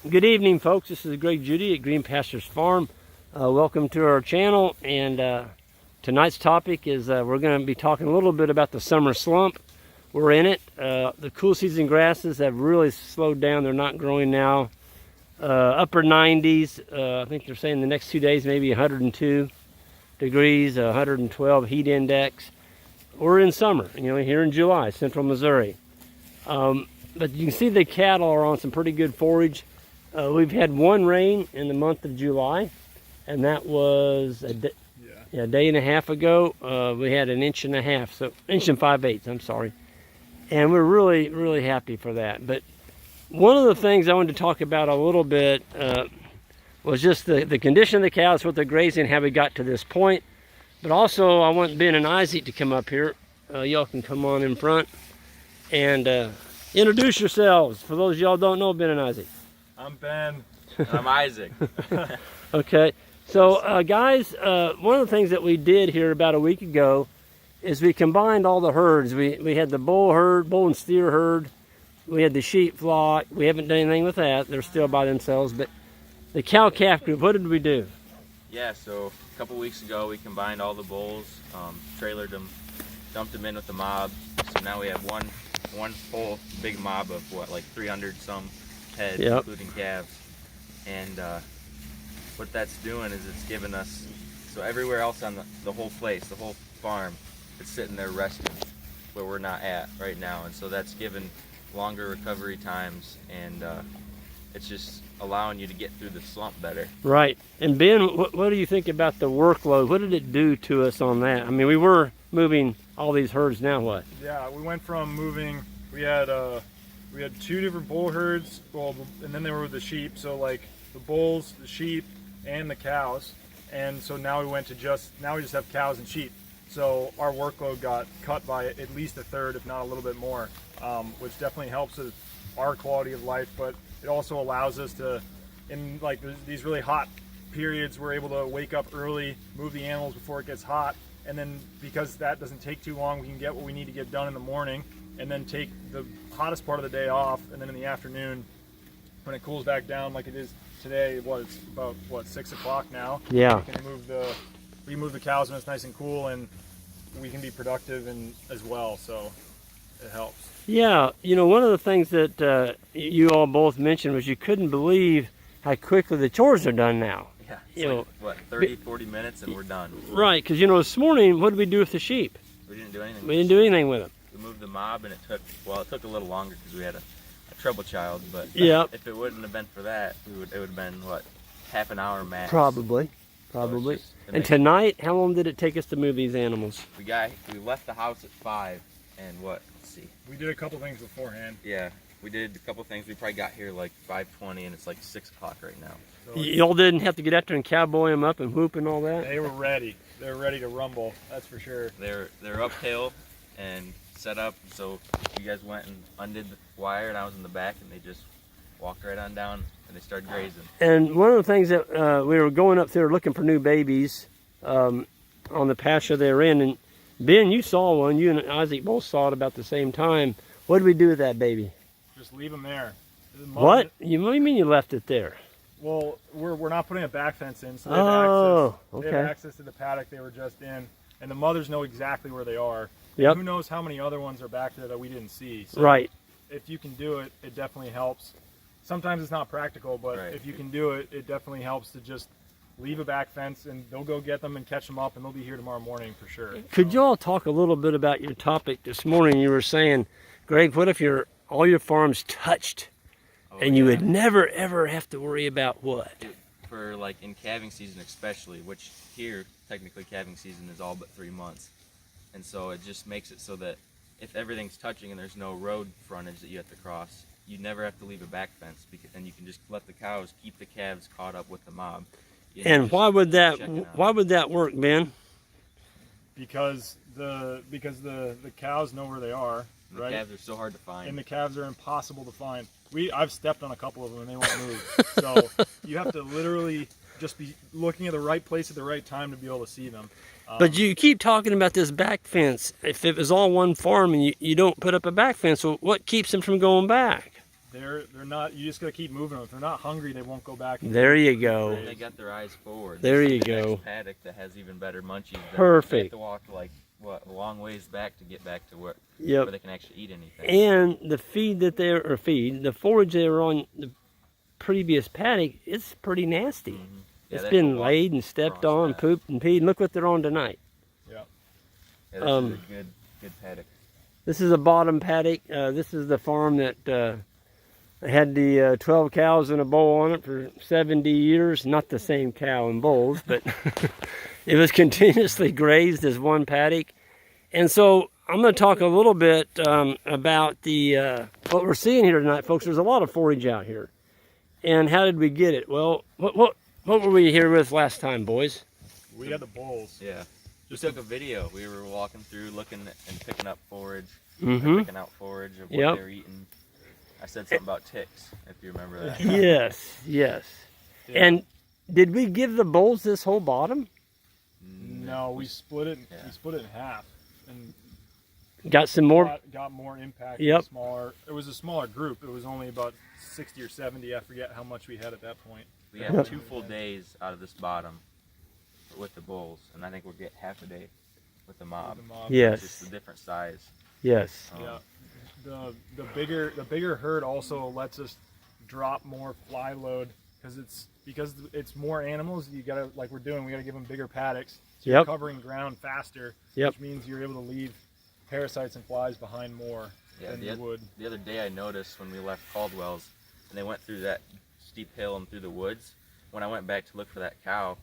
Good evening, folks. This is Greg Judy at Green Pastures Farm. Welcome to our channel, and tonight's topic is we're going to be talking a little bit about the summer slump. We're in it. The cool season grasses have really slowed down. They're not growing now. Upper 90s. I think they're saying the next 2 days maybe 102 degrees, 112 heat index. We're in summer, here in July, central Missouri. But you can see the cattle are on some pretty good forage. We've had one rain in the month of July, and that was a day and a half ago. We had an inch and a half, so inch and 5/8, I'm sorry. And we're really, really happy for that. But one of the things I wanted to talk about a little bit was just the condition of the cows, what they're grazing, how we got to this point. But also, I want Ben and Isaac to come up here. Y'all can come on in front and introduce yourselves. For those of y'all don't know Ben and Isaac. I'm Ben. I'm Isaac. Okay. So, guys, one of the things that we did here about a week ago is we combined all the herds. We had the bull and steer herd. We had the sheep flock. We haven't done anything with that. They're still by themselves. But the cow-calf group, what did we do? Yeah, so a couple weeks ago we combined all the bulls, trailered them, dumped them in with the mob. So now we have one full big mob of like 300 some heads, yep, including calves. And what that's doing is it's giving us, so everywhere else on the whole place, the whole farm, it's sitting there resting where we're not at right now. And so that's given longer recovery times, and it's just allowing you to get through the slump better. Right. And Ben, what do you think about the workload? What did it do to us on that? I mean, we were moving all these herds. Now what? Yeah, we went from moving, we had 2 different bull herds, well, and then there were the sheep, so like the bulls, the sheep, and the cows. And so now we just have cows and sheep. So our workload got cut by at least a third, if not a little bit more, which definitely helps with our quality of life. But it also allows us to, in like these really hot periods, we're able to wake up early, move the animals before it gets hot, and then because that doesn't take too long, we can get what we need to get done in the morning, and then take the hottest part of the day off, and then in the afternoon, when it cools back down like it is today, it's about 6 o'clock now. Yeah. We can move the cows when it's nice and cool, and we can be productive as well, so it helps. Yeah, one of the things that you all both mentioned was you couldn't believe how quickly the chores are done now. Yeah, it's 30, 40 minutes and we're done. Right, because this morning, what did we do with the sheep? We didn't do anything. We didn't do anything with them. We moved the mob, and it took a little longer because we had a trouble child, but yep, if it wouldn't have been for that, it would have been, half an hour max? Probably. So and tonight, how long did it take us to move these animals? We left the house at 5, and let's see. We did a couple things beforehand. Yeah, we did a couple things. We probably got here like 5:20, and it's like 6 o'clock right now. So y'all didn't have to get out there and cowboy them up and whoop and all that? They were ready. They were ready to rumble, that's for sure. They're uphill and set up, so you guys went and undid the wire, and I was in the back, and they just walked right on down, and they started grazing. And one of the things that we were going up there looking for new babies on the pasture they're in, and Ben, you saw one. You and Isaac both saw it about the same time. What did we do with that baby? Just leave them there. What do you mean you left it there? Well, we're not putting a back fence in, so they have access to the paddock they were just in, and the mothers know exactly where they are. Yep. Who knows how many other ones are back there that we didn't see. So right. If you can do it, it definitely helps. Sometimes it's not practical, but if you can do it, it definitely helps to just leave a back fence, and they'll go get them and catch them up, and they'll be here tomorrow morning for sure. Could you all talk a little bit about your topic this morning? You were saying, Greg, what if all your farms touched, and you would never ever have to worry about what? For in calving season especially, which here technically calving season is all but 3 months, and so it just makes it so that if everything's touching and there's no road frontage that you have to cross, you never have to leave a back fence, and you can just let the cows keep the calves caught up with the mob. And why would that work, Ben? Because the cows know where they are, right? The calves are so hard to find. And the calves are impossible to find. I've stepped on a couple of them and they won't move. So you have to literally just be looking at the right place at the right time to be able to see them. But you keep talking about this back fence. If it was all one farm and you don't put up a back fence, well, what keeps them from going back? They're not. You just gotta keep moving them. If they're not hungry, they won't go back. There you go. They got their eyes forward. There This you is the go. next paddock that has even better munchies. Than Perfect. They have to walk like what a long ways back to get back to where Yep. they can actually eat anything. And the feed that they're, or feed, the forage they were on the previous paddock, it's pretty nasty. Mhm. Yeah, It's they been have to walk laid and stepped across on, that. pooped and peed. And look what they're on tonight. Yeah. Yeah, this is a good paddock. This is a bottom paddock. This is the farm that had the 12 cows in a bowl on it for 70 years. Not the same cow and bulls, but it was continuously grazed as one paddock. And so I'm going to talk a little bit about the what we're seeing here tonight, folks. There's a lot of forage out here. And how did we get it? Well, what were we here with last time, boys? We had the bulls. Yeah. Just took a video. We were walking through, looking and picking up forage. Mm-hmm. Picking out forage of what Yep. they're eating. I said something about ticks, if you remember that. Yes, yes. Yeah. And did we give the bulls this whole bottom? No, we split it. Yeah. We split it in half, and Got some more? got more impact. Yep. Smaller. It was a smaller group. It was only about 60 or 70. I forget how much we had at that point. We have 2 full days out of this bottom with the bulls, and I think we'll get half a day with the mob. The mob. Yes. It's just a different size. Yes. Yeah. The bigger herd also lets us drop more fly load because it's more animals. You gotta, like we're doing, we gotta give them bigger paddocks. So you're Yep. covering ground faster. Yep. Which means you're able to leave parasites and flies behind more Yeah, than you would. The other day I noticed when we left Caldwell's and they went through that steep hill and through the woods, when I went back to look for that cow,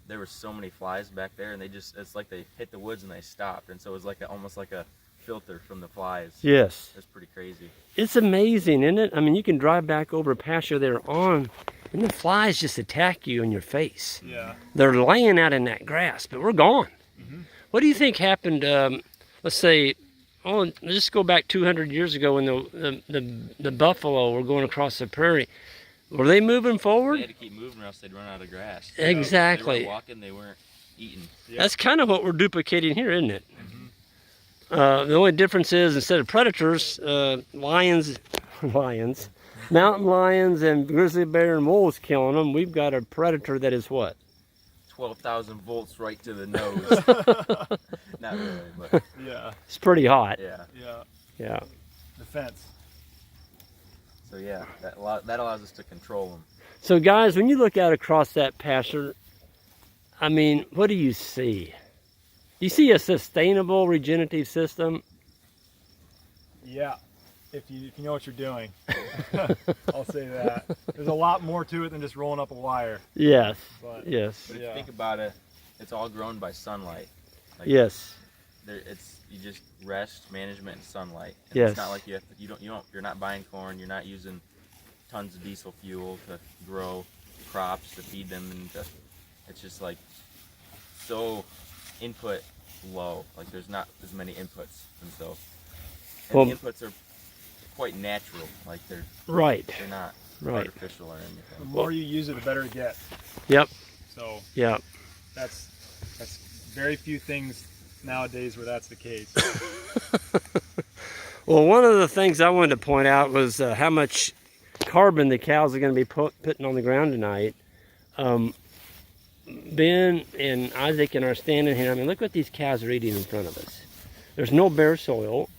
there were so many flies back there, and it's like they hit the woods and they stopped, and so it was like almost like a filter from the flies. Yes. It's pretty crazy. It's amazing, isn't it? I mean, you can drive back over a pasture they're on, and the flies just attack you in your face. Yeah. They're laying out in that grass, but we're gone. Mhm. What do you think happened, let's say, let's just go back 200 years ago when the buffalo were going across the prairie. Were they moving forward? They had to keep moving or else they'd run out of grass. Exactly. They weren't walking, they weren't eating. Yep. That's kind of what we're duplicating here, isn't it? The only difference is instead of predators, lions, mountain lions and grizzly bear and wolves killing them, we've got a predator that is what? 12,000 volts right to the nose. Not really, but Yeah. It's pretty hot. yeah. Yeah. Yeah. The fence. So yeah, that allows us to control them. So guys, when you look out across that pasture, I mean, what do you see? You see a sustainable regenerative system? Yeah. If you know what you're doing, I'll say that. There's a lot more to it than just rolling up a wire. Yes. But Yes. But if Yeah. you think about it, it's all grown by sunlight. Like, Yes. you just rest, management, and sunlight. And Yes. It's not like you're not buying corn. You're not using tons of diesel fuel to grow crops to feed them, and it's just like so input low. Like there's not as many inputs, and so Well- the inputs are quite natural. Like they're Right. not Right. artificial or the anything. more you use it, the better it gets. Yep. So Yep. that's very few things nowadays where that's the case. Well, one of the things I wanted to point out was how much carbon the cows are going to be putting on the ground tonight. Ben and Isaac and I are standing here. I mean, look what these cows are eating in front of us. There's no bare soil.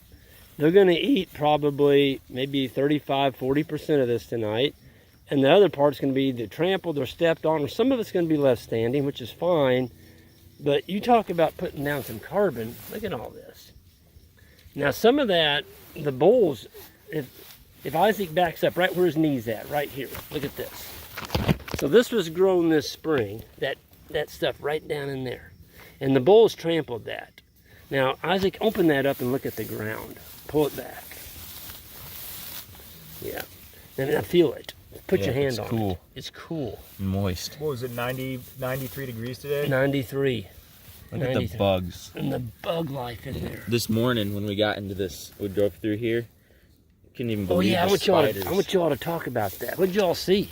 They're going to eat probably maybe 35-40% of this tonight. And the other part's going to be either trampled or stepped on, or some of it's going to be left standing, which is fine. But you talk about putting down some carbon. Look at all this. Now, some of that, the bulls, if Isaac backs up right where his knee's at, right here, look at this. So this was grown this spring, that stuff right down in there. And the bulls trampled that. Now, Isaac, open that up and look at the ground. Pull it back. Yeah. And now feel it. Put your hand on it. It's cool. Moist. What was it, 93 degrees today? 93. Look at the bugs. And the bug life in there. This morning when we got into this, we drove through here. Couldn't even believe I the want spiders. y'all to talk about that. What did y'all see?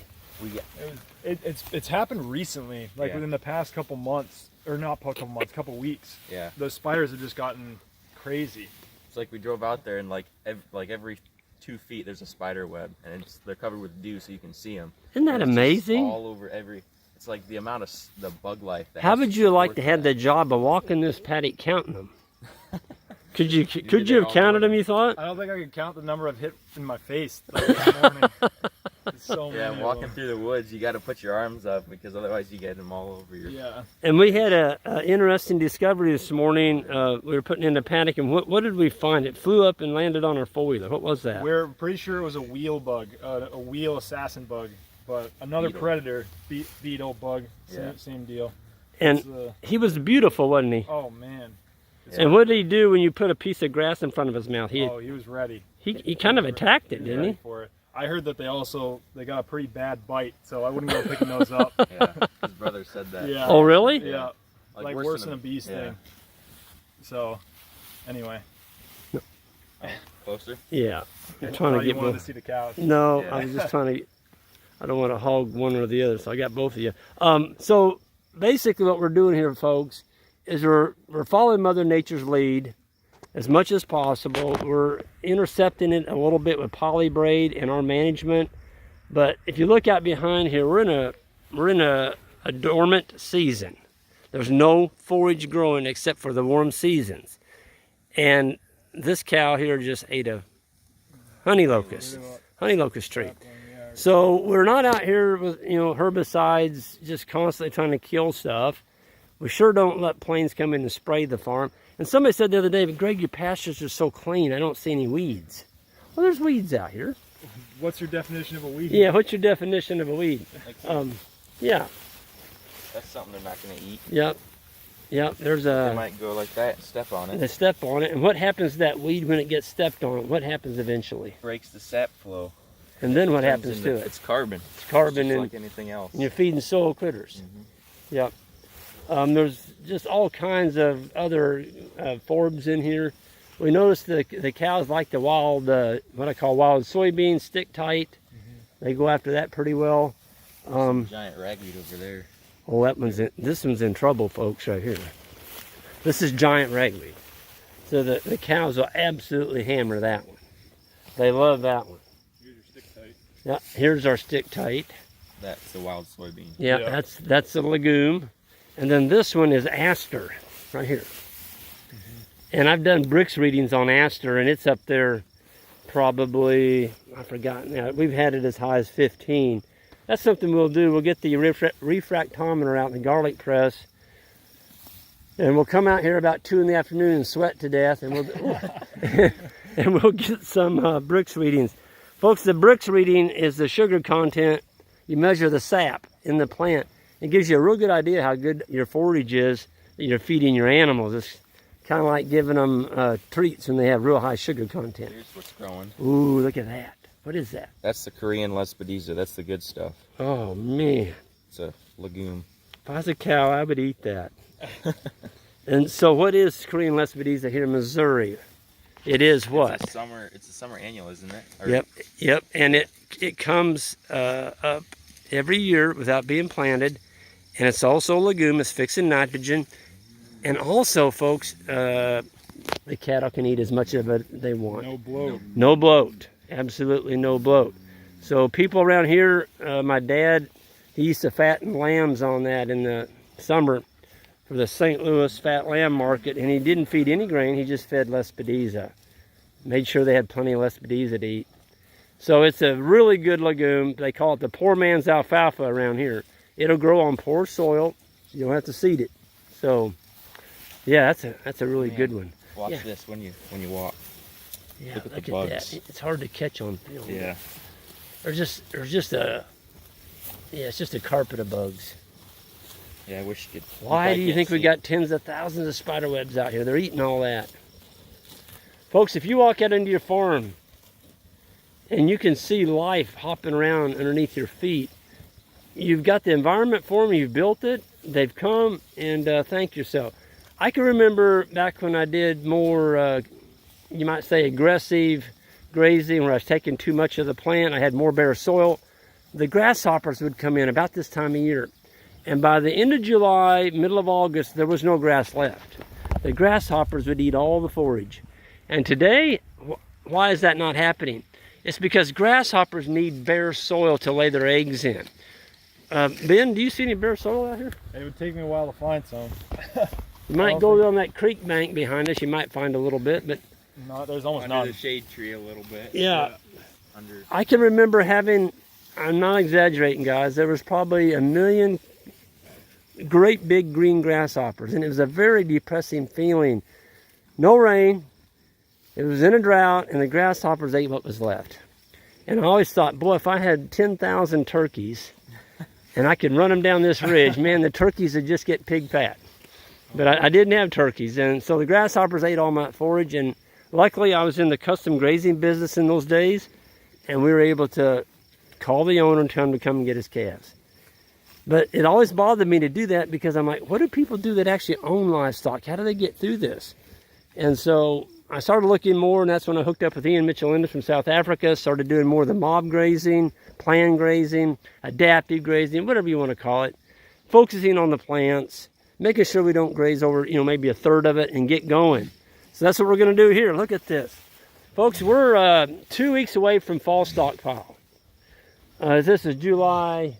It's happened recently, like Yeah. within the past couple months, or not couple months, couple weeks. Yeah. The spiders have just gotten crazy. It's like we drove out there and like every 2 feet, there's a spider web, and they're covered with dew, so you can see them. Isn't that amazing? All over It's like the amount of the bug life. How would you like to have the job of walking this paddock counting them? Could you have counted them, you thought? I don't think I could count the number I've hit in my face this morning. It's so Yeah, many walking of them. through the woods, you got to put your arms up because otherwise you get them all over your. Yeah. And we had a interesting discovery this morning. We were putting in the paddock, and what did we find? It flew up and landed on our four-wheeler. What was that? We're pretty sure it was a wheel bug, a wheel assassin bug, but another Beetle. predator, beetle bug, Yeah. same deal. And It's, he was beautiful, wasn't he? oh man. And what did he do when you put a piece of grass in front of his mouth? He was ready. He kind of attacked it, didn't ready he? For it. I heard that they got a pretty bad bite, so I wouldn't go picking those up. Yeah, his brother said that. Yeah. Oh, really? Yeah. Like worse than a bee yeah. sting. So, anyway. Closer? Yeah. I'm I trying to thought you get wanted both. to see the cows. No, Yeah. I was just trying to. I don't want to hog one or the other, so I got both of you. So basically, what we're doing here, folks, is we're following Mother Nature's lead as much as possible. We're intercepting it a little bit with poly braid and our management. But if you look out behind here, we're in a dormant season. There's no forage growing except for the warm seasons. And this cow here just ate a honey locust tree. So we're not out here with, herbicides just constantly trying to kill stuff. We sure don't let planes come in and spray the farm. And somebody said the other day, but Greg, your pastures are so clean, I don't see any weeds. Well, there's weeds out here. What's your definition of a weed? Yeah, what's your definition of a weed? Yeah, That's something they're not going to eat. yep, there's They a, might go like that and step on it. they step on it. And what happens to that weed when it gets stepped on? What happens eventually? Breaks the sap flow. And then what Turns happens into- to it? It's carbon. It's carbon Just and like anything else. you're feeding soil critters. Yep. There's just all kinds of other forbs in here. We noticed the cows like the wild, what I call wild soybeans, stick tight. They go after that pretty well. Giant ragweed over there. Oh, this one's in trouble, folks, right here. This is giant ragweed. So the cows will absolutely hammer that one. They love that one. Here's your stick tight. Yeah, here's our stick tight. That's the wild soybean. Yeah, Yeah. that's a legume. And then this one is aster, right here. And I've done bricks readings on aster, and it's up there probably, I forgot now, we've had it as high as 15. That's something we'll do. We'll get the refractometer out in the garlic press, and we'll come out here about 2 in the afternoon and sweat to death, and we'll get some bricks readings. Folks, the bricks reading is the sugar content. You measure the sap in the plant. It gives you a real good idea how good your forage is that you're feeding your animals. It's kind of like giving them treats when they have real high sugar content. Here's what's growing. Ooh, look at that. What is that? That's the Korean lespedeza. That's the good stuff. Oh, man. It's a legume. If I was a cow, I would eat that. And so what is Korean lespedeza here in Missouri? It is what? It's a summer annual, isn't it? Or- Yep. And it comes up every year without being planted. And it's also a legume. It's fixing nitrogen. And also, folks, the cattle can eat as much of it they want. No bloat. No bloat. Absolutely no bloat. So people around here, my dad, he used to fatten lambs on that in the summer for the St. Louis fat lamb market, and he didn't feed any grain. He just fed lespedeza. Made sure they had plenty of lespedeza to eat. So it's a really good legume. They call it the poor man's alfalfa around here. It'll grow on poor soil. You don't have to seed it. So, yeah, that's a really good one. Watch Yeah. this when you walk. Yeah, Look at the at bugs. that. It's hard to catch on film. Yeah. There's just a, it's just a carpet of bugs. Yeah, I wish you could. Why do you think we got tens of thousands of spider webs out here? They're eating all that. Folks, if you walk out into your farm and you can see life hopping around underneath your feet, you've got the environment for them, you've built it, they've come, and thank yourself. I can remember back when I did more, you might say, aggressive grazing, where I was taking too much of the plant, I had more bare soil. The grasshoppers would come in about this time of year. And by the end of July, middle of August, there was no grass left. The grasshoppers would eat all the forage. And today, why is that not happening? It's because grasshoppers need bare soil to lay their eggs in. Ben, do you see any bare soil out here? It would take me a while to find some. You might go down that creek bank behind us. You might find a little bit, but no, there's almost under none. the shade tree a little bit. Yeah. Under. I can remember having, I'm not exaggerating, guys, there was probably 1 million great big green grasshoppers, and it was a very depressing feeling. No rain, it was in a drought, and the grasshoppers ate what was left. And I always thought, boy, if I had 10,000 turkeys and I could run them down this ridge, man, the turkeys would just get pig fat. But I didn't have turkeys, and so the grasshoppers ate all my forage, and luckily I was in the custom grazing business in those days, and we were able to call the owner and tell him to come and get his calves. But it always bothered me to do that because I'm like, what do people do that actually own livestock? How do they get through this? And so I started looking more, and that's when I hooked up with Ian Mitchell-Ennis from South Africa, started doing more of the mob grazing, planned grazing, adaptive grazing, whatever you want to call it, focusing on the plants, making sure we don't graze over, maybe a third of it and get going. So that's what we're going to do here. Look at this. Folks, we're 2 weeks away from fall stockpile. This is July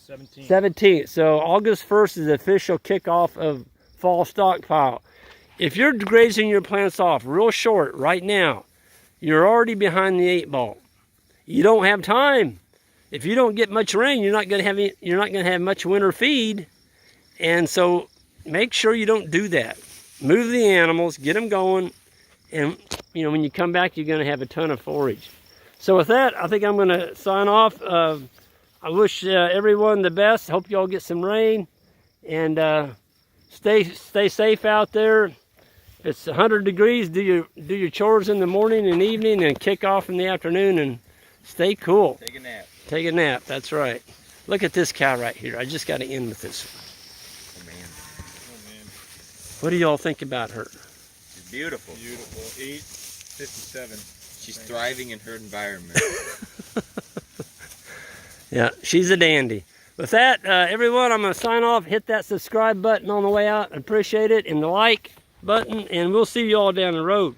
17th. So August 1st is the official kickoff of fall stockpile. If you're grazing your plants off real short right now, you're already behind the 8 ball. You don't have time. If you don't get much rain, you're not going to have much winter feed. And so make sure you don't do that. Move the animals, get them going, and when you come back, you're going to have a ton of forage. So with that, I think I'm going to sign off. I wish everyone the best. Hope you all get some rain, and stay safe out there. If it's 100 degrees, do your chores in the morning and evening, and kick off in the afternoon, and stay cool. Take a nap. Take a nap. That's right. Look at this cow right here. I just got to end with this. Oh man. What do y'all think about her? She's beautiful. Beautiful. 857. She's thriving in her environment. Yeah, she's a dandy. With that, everyone, I'm going to sign off. Hit that subscribe button on the way out. Appreciate it. And the like button. And we'll see you all down the road.